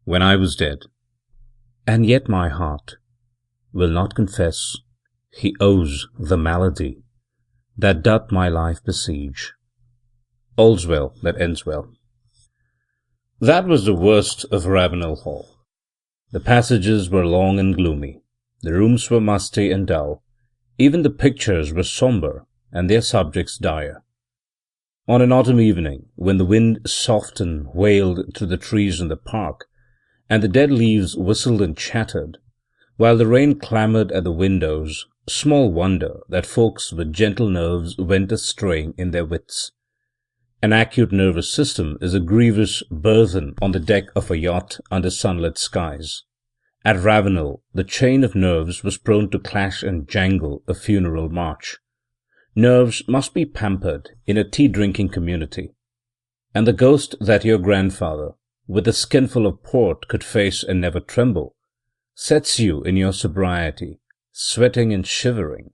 when I was dead, and yet my heart will not confess he owes the malady that doth my life besiege. All's well that ends well. That was the worst of Ravenelfall. The passages were long and gloomy, the rooms were musty and dull, even the pictures were sombre and their subjects dire. On an autumn evening, when the wind soft and wailed through the trees in the park, and the dead leaves whistled and chattered, while the rain clamoured at the windows, small wonder that folks with gentle nerves went a-straying in their wits. An acute nervous system is a grievous burthen on the deck of a yacht under sunlit skies. At Ravenel, the chain of nerves was prone to clash and jangle a funeral march. Nerves must be pampered in a tea-drinking community, and the ghost that your grandfather, with a skinful of port, could face and never tremble, sets you in your sobriety, sweating and shivering,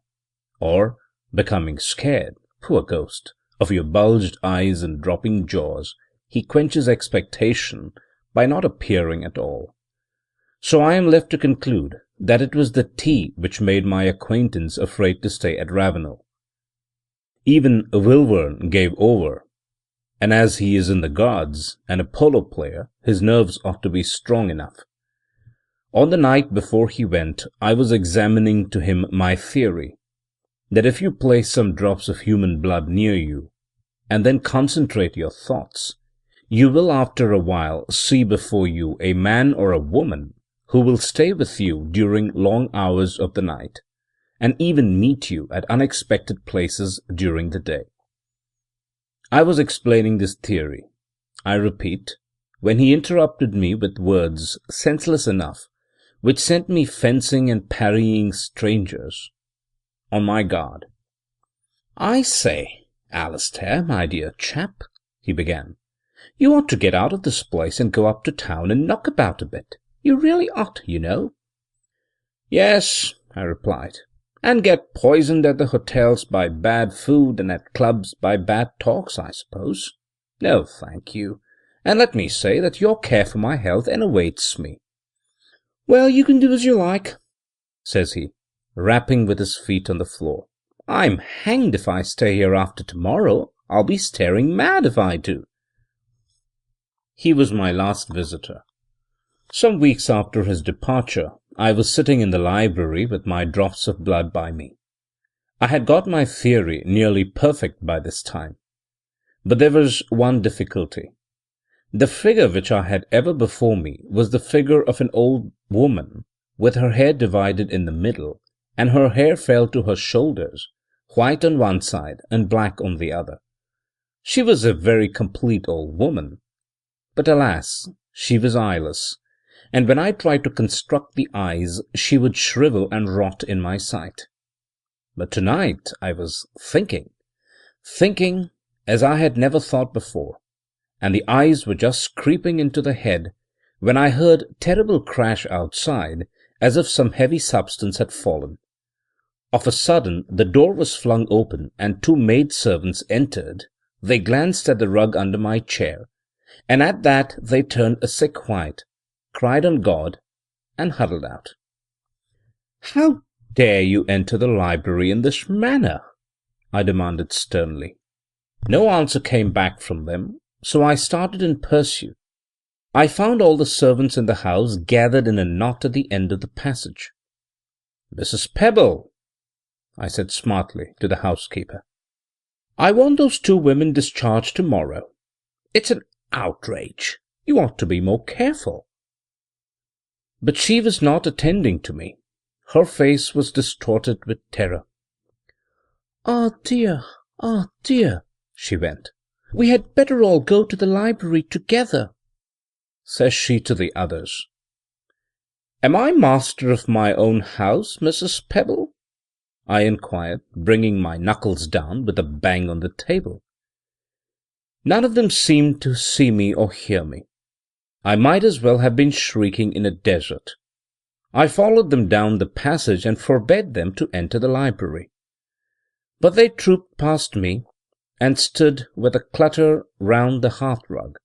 or, becoming scared, poor ghost, of your bulged eyes and dropping jaws, he quenches expectation by not appearing at all. So I am left to conclude that it was the tea which made my acquaintance afraid to stay at Ravenel. Even Wilvern gave over, and as he is in the Guards and a polo player, his nerves ought to be strong enough. On the night before he went, I was examining to him my theory, that if you place some drops of human blood near you, and then concentrate your thoughts, you will after a while see before you a man or a woman who will stay with you during long hours of the night, and even meet you at unexpected places during the day. I was explaining this theory, I repeat, when he interrupted me with words senseless enough, which sent me fencing and parrying strangers on my guard. "I say, Alistair, my dear chap," he began, "you ought to get out of this place and go up to town and knock about a bit. You really ought, you know." "Yes," I replied, "and get poisoned at the hotels by bad food and at clubs by bad talks, I suppose. No, thank you, and let me say that your care for my health enervates me." "Well, you can do as you like," says he, rapping with his feet on the floor. "I'm hanged if I stay here after tomorrow. I'll be staring mad if I do." He was my last visitor. Some weeks after his departure, I was sitting in the library with my drops of blood by me. I had got my theory nearly perfect by this time. But there was one difficulty. The figure which I had ever before me was the figure of an old woman, with her hair divided in the middle, and her hair fell to her shoulders, white on one side and black on the other. She was a very complete old woman, but alas, she was eyeless, and when I tried to construct the eyes, she would shrivel and rot in my sight. But tonight I was thinking as I had never thought before, and the eyes were just creeping into the head, when I heard terrible crash outside, as if some heavy substance had fallen. Of a sudden the door was flung open, and two maidservants entered. They glanced at the rug under my chair, and at that they turned a sick white, cried on God, and huddled out. "How dare you enter the library in this manner?" I demanded sternly. No answer came back from them, so I started in pursuit. I found all the servants in the house gathered in a knot at the end of the passage. "Mrs. Pebble," I said smartly to the housekeeper, "I want those two women discharged tomorrow. It's an outrage. You ought to be more careful." But she was not attending to me. Her face was distorted with terror. Ah, dear, she went. "We had better all go to the library together," says she to the others. "Am I master of my own house, Mrs. Pebble?" I inquired, bringing my knuckles down with a bang on the table. None of them seemed to see me or hear me. I might as well have been shrieking in a desert. I followed them down the passage and forbade them to enter the library. But they trooped past me and stood with a clutter round the hearthrug.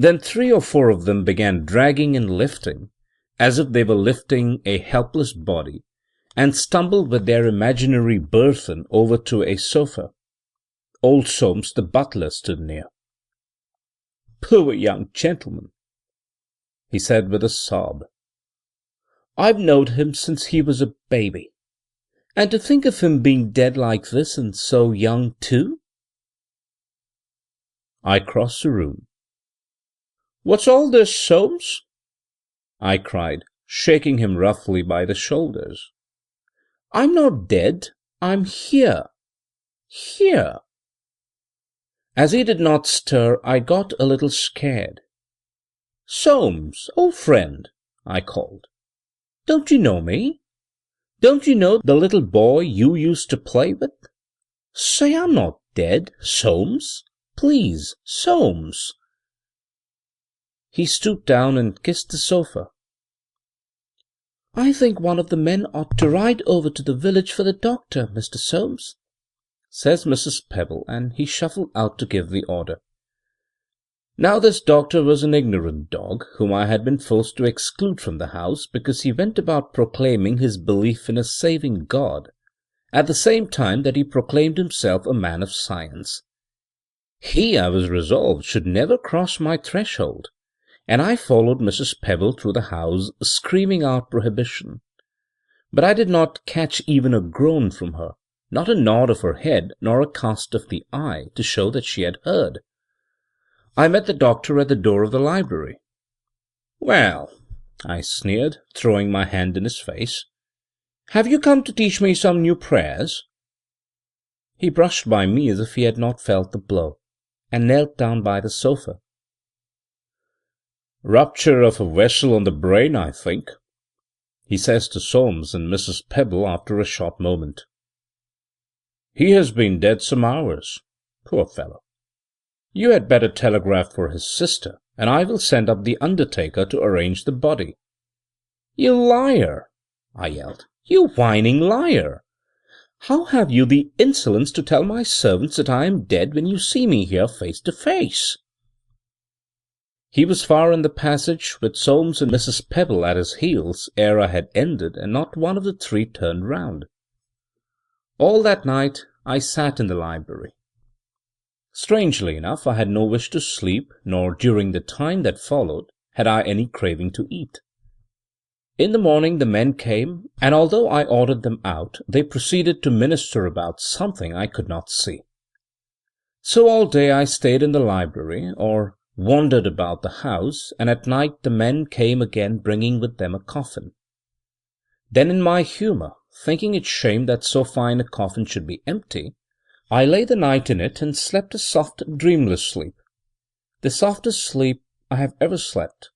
Then 3 or 4 of them began dragging and lifting, as if they were lifting a helpless body, and stumbled with their imaginary burthen over to a sofa. Old Soames, the butler, stood near. "Poor young gentleman," he said with a sob. "I've known him since he was a baby. And to think of him being dead like this, and so young too." I crossed the room. "What's all this, Soames?" I cried, shaking him roughly by the shoulders. "I'm not dead. I'm here. Here." As he did not stir, I got a little scared. "Soames, old friend," I called, "don't you know me? Don't you know the little boy you used to play with? Say I'm not dead, Soames. Please, Soames." He stooped down and kissed the sofa. "I think one of the men ought to ride over to the village for the doctor, Mr. Soames," says Mrs. Pebble, and he shuffled out to give the order. Now this doctor was an ignorant dog, whom I had been forced to exclude from the house because he went about proclaiming his belief in a saving God, at the same time that he proclaimed himself a man of science. He, I was resolved, should never cross my threshold, and I followed Mrs. Pebble through the house, screaming out prohibition. But I did not catch even a groan from her, not a nod of her head, nor a cast of the eye, to show that she had heard. I met the doctor at the door of the library. "Well," I sneered, throwing my hand in his face, "have you come to teach me some new prayers?" He brushed by me as if he had not felt the blow, and knelt down by the sofa. "Rupture of a vessel on the brain, I think," he says to Soames and Mrs. Pebble after a short moment. "He has been dead some hours. Poor fellow. You had better telegraph for his sister, and I will send up the undertaker to arrange the body." "You liar!" I yelled. "You whining liar! How have you the insolence to tell my servants that I am dead when you see me here face to face?" He was far in the passage, with Soames and Mrs. Pebble at his heels, ere I had ended, and not one of the 3 turned round. All that night I sat in the library. Strangely enough, I had no wish to sleep, nor during the time that followed had I any craving to eat. In the morning the men came, and although I ordered them out, they proceeded to minister about something I could not see. So all day I stayed in the library, or wandered about the house, and at night the men came again, bringing with them a coffin. Then in my humour, thinking it shame that so fine a coffin should be empty, I lay the night in it and slept a soft, dreamless sleep, the softest sleep I have ever slept.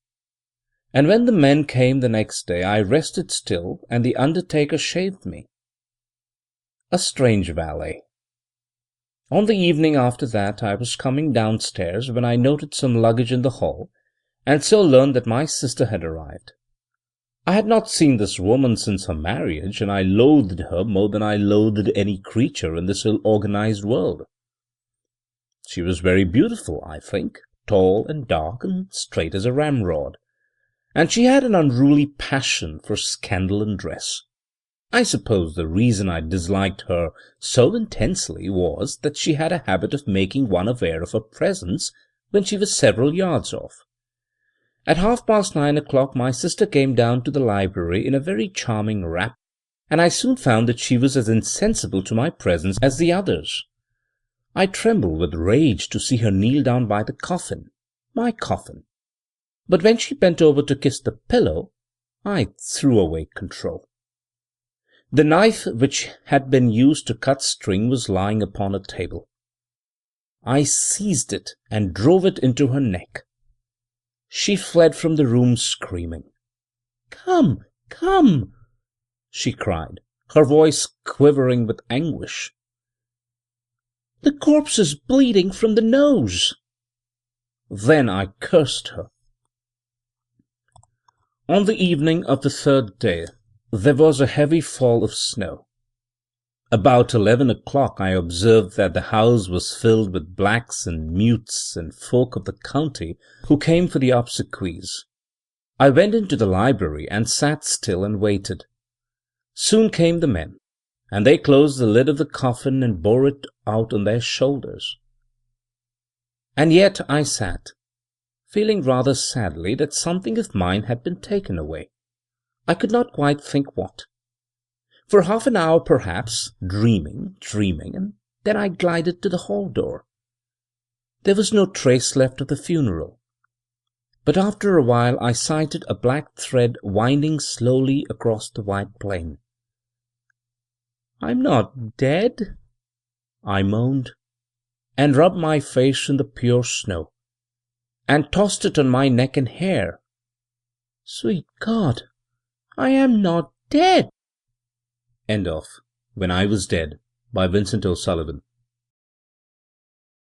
And when the men came the next day, I rested still, and the undertaker shaved me. A strange valet. On the evening after that, I was coming downstairs when I noted some luggage in the hall, and so learned that my sister had arrived. I had not seen this woman since her marriage, and I loathed her more than I loathed any creature in this ill-organized world. She was very beautiful, I think, tall and dark and straight as a ramrod, and she had an unruly passion for scandal and dress. I suppose the reason I disliked her so intensely was that she had a habit of making one aware of her presence when she was several yards off. At 9:30 my sister came down to the library in a very charming wrap, and I soon found that she was as insensible to my presence as the others. I trembled with rage to see her kneel down by the coffin, my coffin. But when she bent over to kiss the pillow, I threw away control. The knife which had been used to cut string was lying upon a table. I seized it and drove it into her neck. She fled from the room screaming. "Come, come!" she cried, her voice quivering with anguish. "The corpse is bleeding from the nose." Then I cursed her. On the evening of the 3rd day, there was a heavy fall of snow. About 11 o'clock I observed that the house was filled with blacks and mutes and folk of the county who came for the obsequies. I went into the library and sat still and waited. Soon came the men, and they closed the lid of the coffin and bore it out on their shoulders. And yet I sat, feeling rather sadly that something of mine had been taken away. I could not quite think what. For half an hour perhaps, dreaming, and then I glided to the hall door. There was no trace left of the funeral. But after a while I sighted a black thread winding slowly across the white plain. "I'm not dead," I moaned, and rubbed my face in the pure snow, and tossed it on my neck and hair. "Sweet God, I am not dead!" End of When I Was Dead by Vincent O'Sullivan.